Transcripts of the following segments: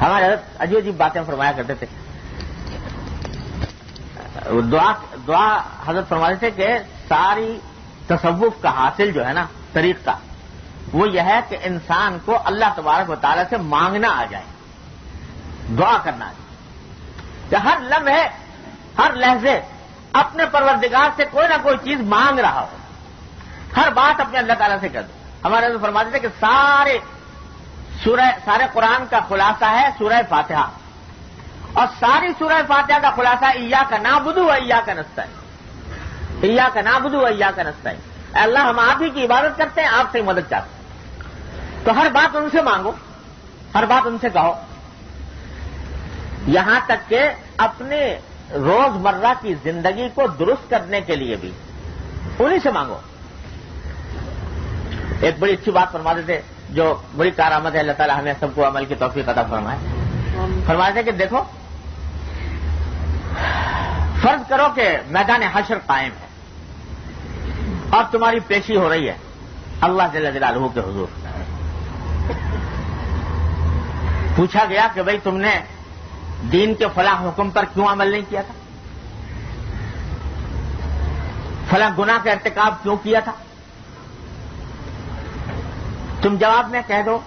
ہمارے حضرت عجیب عجیب باتیں فرمایا کرتے تھے. دعا حضرت فرماتے تھے کہ ساری تصوف کا حاصل جو ہے نا طریق کا وہ یہ ہے کہ انسان کو اللہ تبارک و تعالیٰ سے مانگنا آ جائے, دعا کرنا آ جائے, کہ ہر لمحے ہر لہجے اپنے پروردگار سے کوئی نہ کوئی چیز مانگ رہا ہو, ہر بات اپنے اللہ تعالیٰ سے کر دو. ہمارے حضرت فرماتے تھے کہ سارے قرآن کا خلاصہ ہے سورہ فاتحہ, اور ساری سورہ فاتحہ کا خلاصہ ایاک نعبد و ایاک نستعین, ایاک نعبد و ایاک نستعین. اے اللہ ہم آپ ہی کی عبادت کرتے ہیں, آپ سے مدد چاہتے ہیں, تو ہر بات ان سے مانگو, ہر بات ان سے کہو, یہاں تک کہ اپنے روزمرہ کی زندگی کو درست کرنے کے لیے بھی انہی سے مانگو. ایک بڑی اچھی بات فرماتے تھے جو بڑی کارآمد ہے, اللہ تعالیٰ ہمیں سب کو عمل کی توفیق عطا فرمائے. فرماتے تھے کہ دیکھو فرض کرو کہ میدان حشر قائم ہے اور تمہاری پیشی ہو رہی ہے اللہ جل جلالہ کے حضور. پوچھا گیا کہ بھئی تم نے دین کے فلاں حکم پر کیوں عمل نہیں کیا تھا, فلاں گناہ کا ارتکاب کیوں کیا تھا؟ تم جواب میں کہہ دو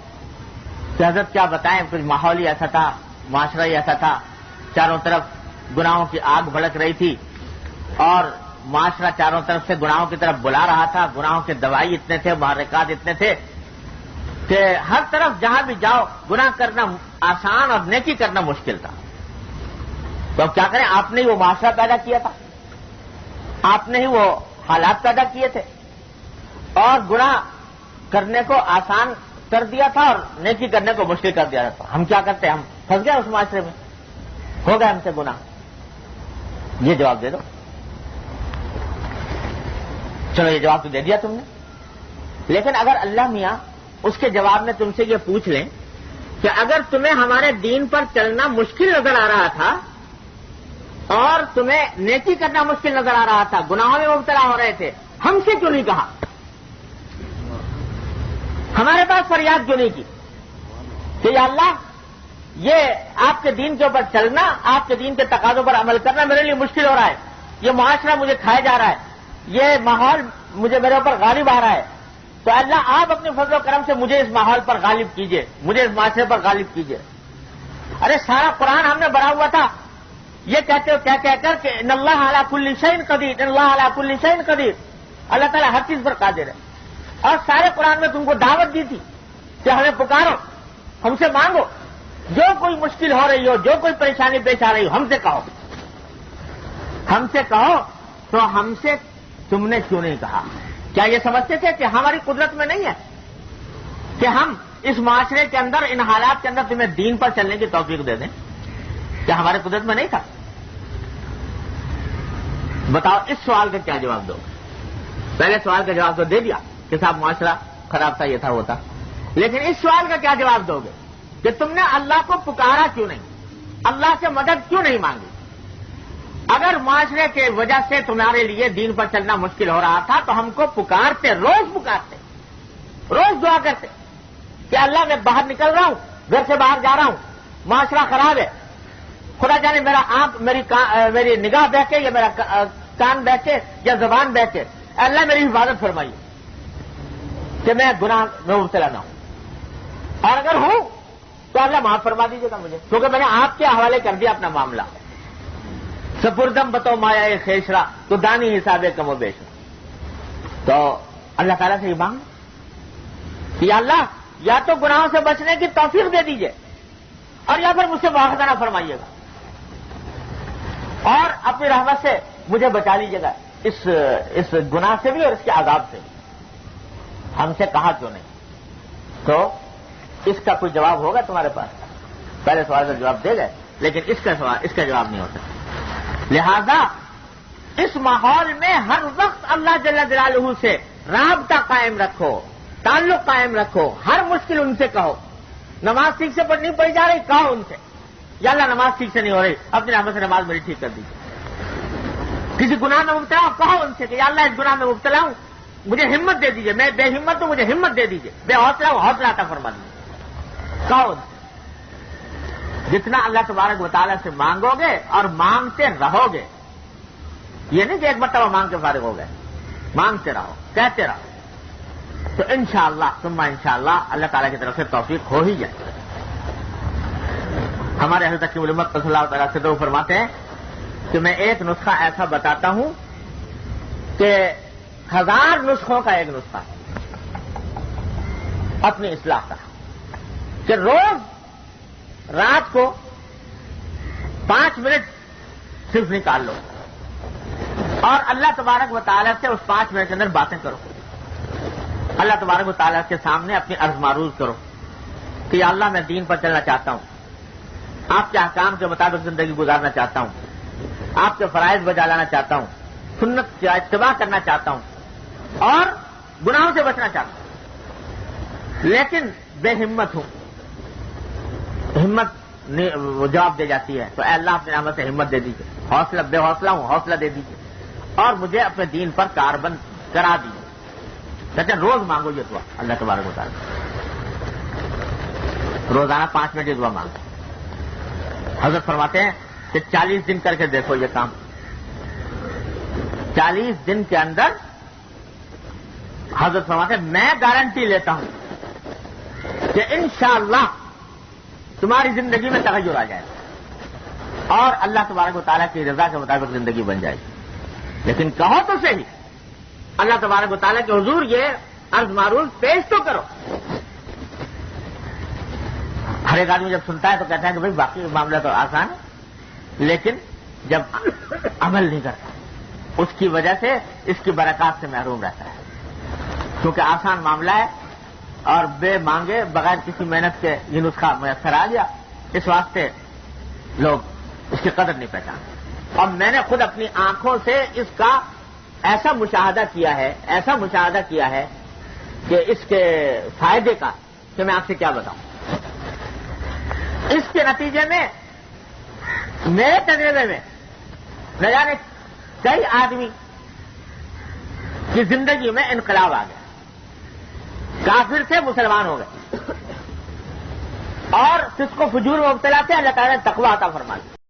کہ حضرت کیا بتائیں, کچھ ماحول ہی ایسا تھا, معاشرہ ہی ایسا تھا, چاروں طرف گناہوں کی آگ بھڑک رہی تھی اور معاشرہ چاروں طرف سے گناہوں کی طرف بلا رہا تھا, گناہوں کے دوائی اتنے تھے, محرکات اتنے تھے کہ ہر طرف جہاں بھی جاؤ گناہ کرنا آسان اور نیکی کرنا مشکل تھا. تو اب کیا کریں, آپ نے ہی وہ معاشرہ پیدا کیا تھا, آپ نے ہی وہ حالات پیدا کیے تھے اور گناہ کرنے کو آسان کر دیا تھا اور نیکی کرنے کو مشکل کر دیا تھا. ہم کیا کرتے, ہم پھنس گئے اس معاشرے میں, ہو گئے ہم سے گناہ. یہ جواب دے دو. چلو یہ جواب تو دے دیا تم نے, لیکن اگر اللہ میاں اس کے جواب میں تم سے یہ پوچھ لیں کہ اگر تمہیں ہمارے دین پر چلنا مشکل نظر آ رہا تھا اور تمہیں نیکی کرنا مشکل نظر آ رہا تھا, گناہوں میں مبتلا ہو رہے تھے, ہم سے کیوں نہیں کہا, ہمارے پاس فریاد کیوں نہیں کی کہ یا اللہ یہ آپ کے دین کے اوپر چلنا, آپ کے دین کے تقاضوں پر عمل کرنا میرے لیے مشکل ہو رہا ہے, یہ معاشرہ مجھے کھایا جا رہا ہے, یہ ماحول مجھے میرے اوپر غالب آ رہا ہے, تو اللہ آپ اپنے فضل و کرم سے مجھے اس ماحول پر غالب کیجئے, مجھے اس معاشرے پر غالب کیجئے. ارے سارا قرآن ہم نے بڑھا ہوا تھا یہ کہہ کر کہ ان اللہ علی کل شیء قدیر, ان اللہ علی کل شیء قدیر, اللہ تعالیٰ ہر چیز پر قادر ہے. اور سارے قرآن میں تم کو دعوت دی تھی کہ ہمیں پکارو, ہم سے مانگو, جو کوئی مشکل ہو رہی ہو, جو کوئی پریشانی پیش آ رہی ہو, ہم سے کہو, ہم سے کہو. تو ہم سے تم نے کیوں نہیں کہا؟ کیا یہ سمجھتے تھے کہ ہماری قدرت میں نہیں ہے کہ ہم اس معاشرے کے اندر ان حالات کے اندر تمہیں دین پر چلنے کی توفیق دے دیں؟ کیا ہمارے قدرت میں نہیں تھا؟ بتاؤ اس سوال کا کیا جواب دو؟ پہلے سوال کا جواب تو دے دیا کہ صاحب معاشرہ خراب تھا, یہ تھا وہ تھا, لیکن اس سوال کا کیا جواب دو گے کہ تم نے اللہ کو پکارا کیوں نہیں, اللہ سے مدد کیوں نہیں مانگی؟ اگر معاشرے کی وجہ سے تمہارے لیے دین پر چلنا مشکل ہو رہا تھا تو ہم کو پکارتے, روز پکارتے, روز دعا کرتے کہ اللہ میں باہر نکل رہا ہوں, گھر سے باہر جا رہا ہوں, معاشرہ خراب ہے, خدا جانے میرا آنکھ میری نگاہ بہکے یا میرا کان بہکے یا زبان بہکے, اللہ میری حفاظت فرمائیے کہ میں گناہ میں مبتلا نہ ہوں, اور اگر ہوں تو اللہ معاف فرما دیجیے گا مجھے, کیونکہ میں نے آپ کے حوالے کر دیا اپنا معاملہ. سپردم بتو مایا خیشرا تو دانی حساب کم و بیشرا. تو اللہ تعالیٰ سے یہ مانگ کہ یا اللہ یا تو گناہوں سے بچنے کی توفیق دے دیجیے اور یا پھر مجھ سے مواخذہ نہ فرمائیے گا, اور اپنی رحمت سے مجھے بچا لیجیے گا اس گناہ سے بھی اور اس کے عذاب سے بھی. ہم سے کہا کیوں نہیں؟ تو اس کا کوئی جواب ہوگا تمہارے پاس؟ پہلے سوال کا جواب دے گئے, لیکن اس کا جواب نہیں ہوتا. لہذا اس ماحول میں ہر وقت اللہ جل جلالہ سے رابطہ قائم رکھو, تعلق قائم رکھو, ہر مشکل ان سے کہو. نماز ٹھیک سے نہیں پڑھی جا رہی, کہو ان سے یا اللہ نماز ٹھیک سے نہیں ہو رہی, اپنی رحمت سے نماز میری ٹھیک کر دیجیے. کسی گناہ میں مبتلا ہو, کہو ان سے کہ یا اللہ اس گناہ میں مبتلا ہوں, مجھے ہمت دے دیجیے, میں بے ہمت ہوں, مجھے ہمت دے دیجیے, بے حوصلہ ہوں, حوصلہ عطا فرما دیجیے, کہو ان سے. جتنا اللہ تبارک و تعالیٰ سے مانگو گے اور مانگتے رہو گے، یہ نہیں کہ ایک مرتبہ مانگ کے فارغ ہو گئے، مانگتے رہو، کہتے رہو، تو انشاءاللہ ثم انشاءاللہ اللہ تعالیٰ کی طرف سے توفیق ہو ہی جائے۔ ہمارے حضرت حکیم الامت صلی اللہ تعالیٰ سے تو فرماتے ہیں کہ میں ایک نسخہ ایسا بتاتا ہوں کہ 1000 نسخوں کا ایک نسخہ ہے اپنی اصلاح کا، کہ روز رات کو 5 منٹ صرف نکال لو اور اللہ تبارک و تعالیٰ سے اس 5 منٹ کے اندر باتیں کرو، اللہ تبارک و تعالیٰ کے سامنے اپنی عرض معروض کرو کہ یا اللہ میں دین پر چلنا چاہتا ہوں، آپ کے احکام کے مطابق زندگی گزارنا چاہتا ہوں، آپ کے فرائض بجا لانا چاہتا ہوں، سنت کا اتباع کرنا چاہتا ہوں اور گناہوں سے بچنا چاہتا ہوں، لیکن بے ہمت ہوں، ہمت جواب دے جاتی ہے، تو اے اللہ اپنے رحمت سے ہمت دے دیجیے، حوصلہ بے حوصلہ ہوں حوصلہ دے دیجیے اور مجھے اپنے دین پر کاربند کرا دیجیے۔ کہتے ہیں روز مانگو یہ دعا، اللہ تبارک و تعالیٰ روزانہ 5 منٹ یہ دعا مانگو۔ حضرت فرماتے ہیں کہ 40 دن کر کے دیکھو یہ کام، 40 دن کے اندر حضرت فرماتے ہیں میں گارنٹی لیتا ہوں کہ انشاءاللہ تمہاری زندگی میں تغیر آ جائے گا اور اللہ تبارک و تعالیٰ کی رضا کے مطابق زندگی بن جائے گی، لیکن کہو تو صحیح، اللہ تبارک و تعالیٰ کے حضور یہ عرض معروض پیش تو کرو۔ ہر ایک آدمی جب سنتا ہے تو کہتا ہے کہ بھائی باقی معاملہ تو آسان ہے، لیکن جب عمل نہیں کرتا اس کی وجہ سے اس کی برکات سے محروم رہتا ہے، کیونکہ آسان معاملہ ہے اور بے مانگے بغیر کسی محنت کے یہ نسخہ میسر آ گیا، اس واسطے لوگ اس کی قدر نہیں پہچانتے۔ اور میں نے خود اپنی آنکھوں سے اس کا ایسا مشاہدہ کیا ہے کہ اس کے فائدے کا کہ میں آپ سے کیا بتاؤں۔ اس کے نتیجے میں میرے تجربے میں نہ جانے کئی آدمی کی زندگی میں انقلاب آ گیا، کافر سے مسلمان ہو گئے اور فسق و فجور میں مبتلا تھے، اللہ تعالیٰ نے تقویٰ عطا فرما دیا۔